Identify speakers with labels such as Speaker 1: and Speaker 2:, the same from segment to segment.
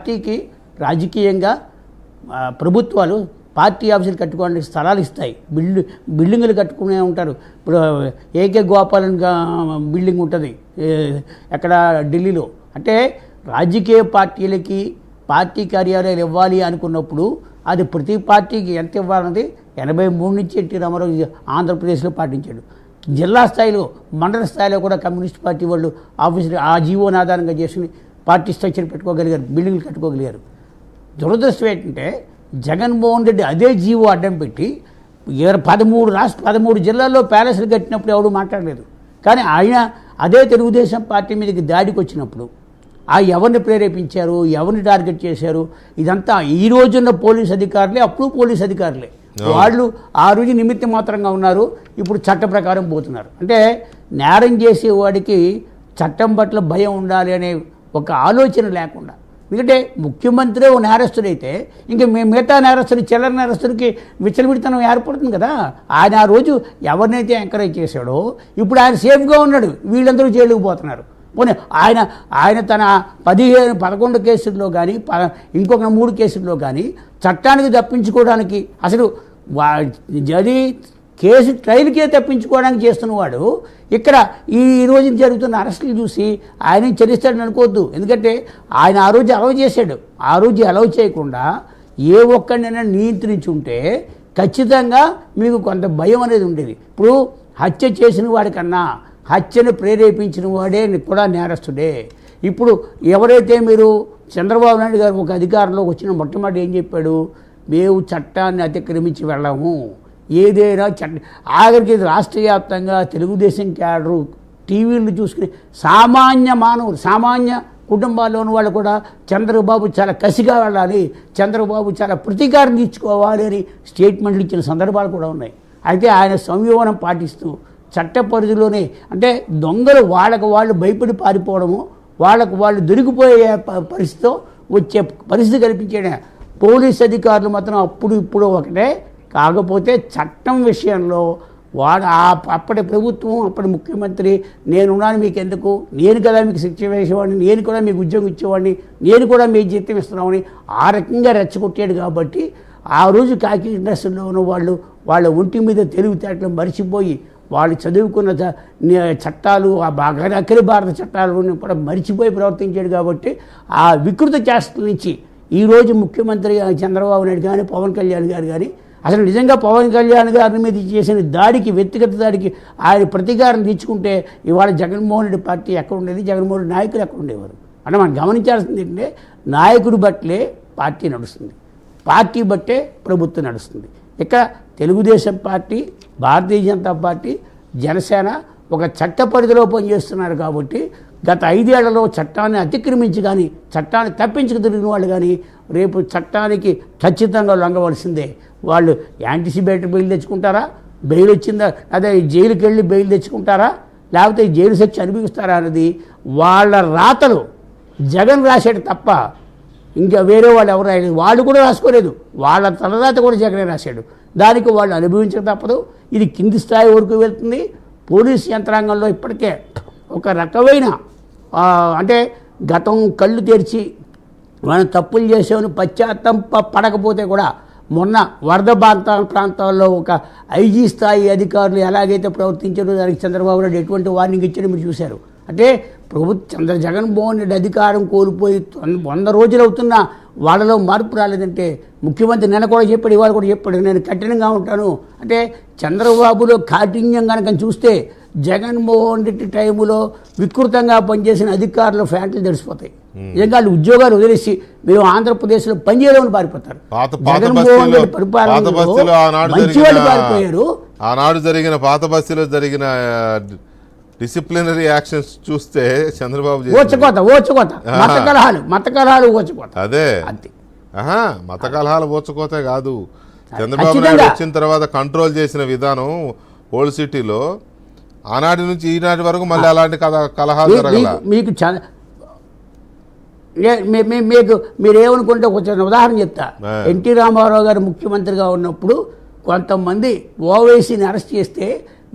Speaker 1: పార్టీకి రాజకీయంగా ప్రభుత్వాలు పార్టీ ఆఫీసులు కట్టుకోవడానికి స్థలాలు ఇస్తాయి, బిల్డింగులు కట్టుకునే ఉంటారు. ఇప్పుడు ఏకే గోపాలన్ బిల్డింగ్ ఉంటుంది ఎక్కడ ఢిల్లీలో. అంటే రాజకీయ పార్టీలకి పార్టీ కార్యాలయాలు ఇవ్వాలి అనుకున్నప్పుడు అది ప్రతి పార్టీకి ఎంత ఇవ్వాలన్నది 83 నుంచి ఎన్టీ రామారావు ఆంధ్రప్రదేశ్లో పాటించాడు. జిల్లా స్థాయిలో మండల స్థాయిలో కూడా కమ్యూనిస్ట్ పార్టీ వాళ్ళు ఆఫీసులు ఆ జీవోని ఆధారంగా చేసుకుని పార్టీ స్ట్రక్చర్ పెట్టుకోగలిగారు, బిల్డింగ్లు కట్టుకోగలిగారు. దురదృష్టం ఏంటంటే జగన్మోహన్ రెడ్డి అదే జీవో అడ్డం పెట్టి 13 జిల్లాల్లో ప్యాలెస్లు కట్టినప్పుడు ఎవరు మాట్లాడలేదు. కానీ ఆయన అదే తెలుగుదేశం పార్టీ మీదకి దాడికి వచ్చినప్పుడు ఎవరిని ప్రేరేపించారు, ఎవరిని టార్గెట్ చేశారు, ఇదంతా ఈ రోజున్న పోలీస్ అధికారులే, అప్పుడు పోలీస్ అధికారులే. వాళ్ళు ఆ రోజు నిమిత్త మాత్రంగా ఉన్నారు, ఇప్పుడు చట్ట ప్రకారం పోతున్నారు. అంటే నేరం చేసేవాడికి చట్టం పట్ల భయం ఉండాలి అనే ఒక ఆలోచన లేకుండా. ఎందుకంటే ముఖ్యమంత్రి ఓ నేరస్తుడైతే ఇంక మిగతా నేరస్తుడు చిల్లర నేరస్తుడికి విచ్చలవిడితనం ఏర్పడుతుంది కదా. ఆయన ఆ రోజు ఎవరినైతే ఎంకరేజ్ చేశాడో ఇప్పుడు ఆయన సేఫ్గా ఉన్నాడు, వీళ్ళందరూ జైలుకు పోతున్నారు. పోనీ ఆయన తన 11 కేసుల్లో కానీ ఇంకొక 3 కేసుల్లో కానీ చట్టానికి తప్పించుకోవడానికి అసలు అది కేసు ట్రయల్కే తప్పించుకోవడానికి చేస్తున్నవాడు ఇక్కడ ఈ రోజు జరుగుతున్న అరెస్టులు చూసి ఆయన చెల్లిస్తాడని అనుకోవద్దు. ఎందుకంటే ఆయన ఆ రోజు అలవ్ చేశాడు. ఆ రోజు అలవ్ చేయకుండా ఏ ఒక్కడినైనా నియంత్రించి ఉంటే ఖచ్చితంగా మీకు కొంత భయం అనేది ఉండేది. ఇప్పుడు హత్య చేసిన వాడికన్నా హత్యను ప్రేరేపించిన వాడే కూడా నేరస్తుడే. ఇప్పుడు ఎవరైతే మీరు చంద్రబాబు నాయుడు గారు ఒక అధికారంలోకి వచ్చిన మొట్టమొదటి ఏం చెప్పాడు, మేము చట్టాన్ని అతిక్రమించి వెళ్ళాము, ఏదైనా ఆఖరికి రాష్ట్ర వ్యాప్తంగా తెలుగుదేశం క్యాడరు టీవీలు చూసుకుని సామాన్య మానవులు, సామాన్య కుటుంబాల్లోని వాళ్ళు కూడా చంద్రబాబు చాలా కసిగా వెళ్ళాలి, చంద్రబాబు చాలా ప్రతీకారం తీర్చుకోవాలి అని స్టేట్మెంట్లు ఇచ్చిన సందర్భాలు కూడా ఉన్నాయి. అయితే ఆయన సంయమనం పాటిస్తూ చట్ట పరిధిలోనే, అంటే దొంగలు వాళ్ళకు వాళ్ళు భయపడి పారిపోవడము, వాళ్ళకు వాళ్ళు దొరికిపోయే పరిస్థితితో వచ్చే పరిస్థితి కల్పించే పోలీస్ అధికారులు మాత్రం అప్పుడు ఇప్పుడు ఒకటే. కాకపోతే చట్టం విషయంలో అప్పటి ప్రభుత్వం, అప్పటి ముఖ్యమంత్రి నేనున్నాను మీకు ఎందుకు, నేను కదా మీకు శిక్ష వేసేవాడిని, నేను కూడా మీకు ఉద్యోగం ఇచ్చేవాడిని, నేను కూడా మీకు జీతం ఇస్తున్నామని ఆ రకంగా రెచ్చగొట్టాడు. కాబట్టి ఆ రోజు కాకి ఇండస్ట్రీలో ఉన్న వాళ్ళ ఒంటి మీద తెలివితేటలు మరిచిపోయి వాళ్ళు చదువుకున్న చట్టాలు, ఆ అఖిల భారత చట్టాలను కూడా మరిచిపోయి ప్రవర్తించాడు. కాబట్టి ఆ వికృత చేష్టల నుంచి ఈరోజు ముఖ్యమంత్రి చంద్రబాబు నాయుడు కానీ పవన్ కళ్యాణ్ గారు కానీ అసలు నిజంగా పవన్ కళ్యాణ్ గారి మీద చేసిన దాడికి, వ్యక్తిగత దాడికి ఆయన ప్రతీకారం తీర్చుకుంటే ఇవాళ జగన్మోహన్ రెడ్డి పార్టీ ఎక్కడ ఉండేది, జగన్మోహన్ రెడ్డి నాయకులు ఎక్కడ ఉండేవారు అంటే మనం గమనించాల్సింది ఏంటంటే నాయకుడు బట్లే పార్టీ నడుస్తుంది, పార్టీ బట్టే ప్రభుత్వం నడుస్తుంది. ఇక్కడ తెలుగుదేశం పార్టీ, భారతీయ జనతా పార్టీ, జనసేన ఒక చట్ట పరిధిలో పనిచేస్తున్నారు. కాబట్టి గత 5 ఏళ్లలో చట్టాన్ని అతిక్రమించి కానీ చట్టాన్ని తప్పించుకు తిరిగిన వాళ్ళు కానీ రేపు చట్టానికి ఖచ్చితంగా లొంగవలసిందే. వాళ్ళు యాంటిసిపేటరీ బెయిల్ తెచ్చుకుంటారా, బెయిల్ వచ్చిందా, అదే జైలుకి వెళ్ళి బెయిల్ తెచ్చుకుంటారా, లేకపోతే జైలు శిక్ష అనుభవిస్తారా అనేది వాళ్ళ రాతలు జగన్ రాశాడు తప్ప ఇంకా వేరే వాళ్ళు ఎవరు రాయలేదు. వాళ్ళు కూడా రాసుకోలేదు, వాళ్ళ తలరాత కూడా జగనే రాశాడు. దానికి వాళ్ళు అనుభవించక తప్పదు. ఇది కింది స్థాయి వరకు వెళ్తుంది. పోలీస్ యంత్రాంగంలో ఇప్పటికే ఒక రకమైన అంటే గతం కళ్ళు తెరిచి మనం తప్పులు చేసామని పశ్చాత్తాపడకపోతే కూడా మొన్న వరద ప్రాంతాల్లో ఒక ఐజీ స్థాయి అధికారులు ఎలాగైతే ప్రవర్తించారో దానికి చంద్రబాబు నాయుడు ఎటువంటి వార్నింగ్ ఇచ్చారో మీరు చూశారు. అంటే జగన్మోహన్ రెడ్డి అధికారం కోల్పోయి 100 రోజులు అవుతున్నా వాళ్ళలో మార్పు రాలేదంటే ముఖ్యమంత్రి నిన్న కూడా చెప్పాడు, ఇవాళ కూడా చెప్పాడు, నేను కఠినంగా ఉంటాను అంటే. చంద్రబాబులో కాఠిన్యం కనుక చూస్తే జగన్మోహన్ రెడ్డి టైములో వికృతంగా పనిచేసిన అధికారులు ఫ్యాంట్లు తెరిచిపోతాయి. నిజంగా వాళ్ళు ఉద్యోగాలు వదిలేసి మీరు ఆంధ్రప్రదేశ్లో పనిచేయలేమని పారిపోతారు.
Speaker 2: జగన్మోహన్ రెడ్డి
Speaker 1: పరిపాలనలో పారిపోయారు.
Speaker 2: ఆనాడు జరిగిన పాత బస్తీలో జరిగిన డిసిప్లినరీ యాక్షన్స్ చూస్తే చంద్రబాబు
Speaker 1: ఓచుకోత మత కలహాలు ఓచుకోత.
Speaker 2: అదే మత కలహాలు ఓచుకోతే కాదు, చంద్రబాబు నాయుడు వచ్చిన తర్వాత కంట్రోల్ చేసిన విధానం ఓల్డ్ సిటీలో ఆనాటి నుంచి ఈనాటి వరకు మళ్ళీ అలాంటి కలహాలు జరగల.
Speaker 1: మీకు మీరేమనుకుంటే కొంచెం ఉదాహరణ చెప్తా. ఎన్టీ రామారావు గారు ముఖ్యమంత్రిగా ఉన్నప్పుడు కొంతమంది ఓవైసీని అరెస్ట్ చేస్తే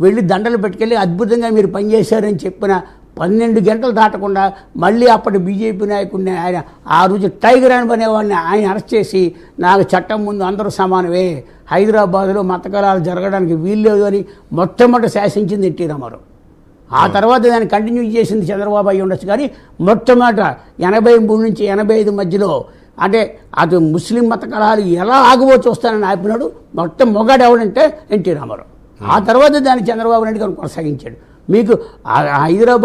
Speaker 1: వెళ్ళి దండలు పెట్టుకెళ్ళి అద్భుతంగా మీరు పనిచేశారని చెప్పిన 12 గంటలు దాటకుండా మళ్ళీ అప్పటి బీజేపీ నాయకుడిని ఆయన ఆ రోజు టైగర్ అని అనేవాడిని ఆయన అరెస్ట్ చేసి నాకు చట్టం ముందు అందరూ సమానమే, హైదరాబాద్లో మత కలహాలు జరగడానికి వీల్లేదు అని మొట్టమొదటి శాసించింది ఎన్టీ రామారావు. ఆ తర్వాత దాన్ని కంటిన్యూ చేసింది చంద్రబాబు అయ్యి ఉండొచ్చు. కానీ మొట్టమొదట 83 నుంచి 85 మధ్యలో అంటే అది ముస్లిం మత కలహాలు ఎలా ఆగవో చూస్తానని ఆపినాడు మొగాడు ఎవడంటే ఎన్టీ రామారావు. ఆ తర్వాత దాన్ని చంద్రబాబు నాయుడు గారు కొనసాగించాడు. మీకు హైదరాబాద్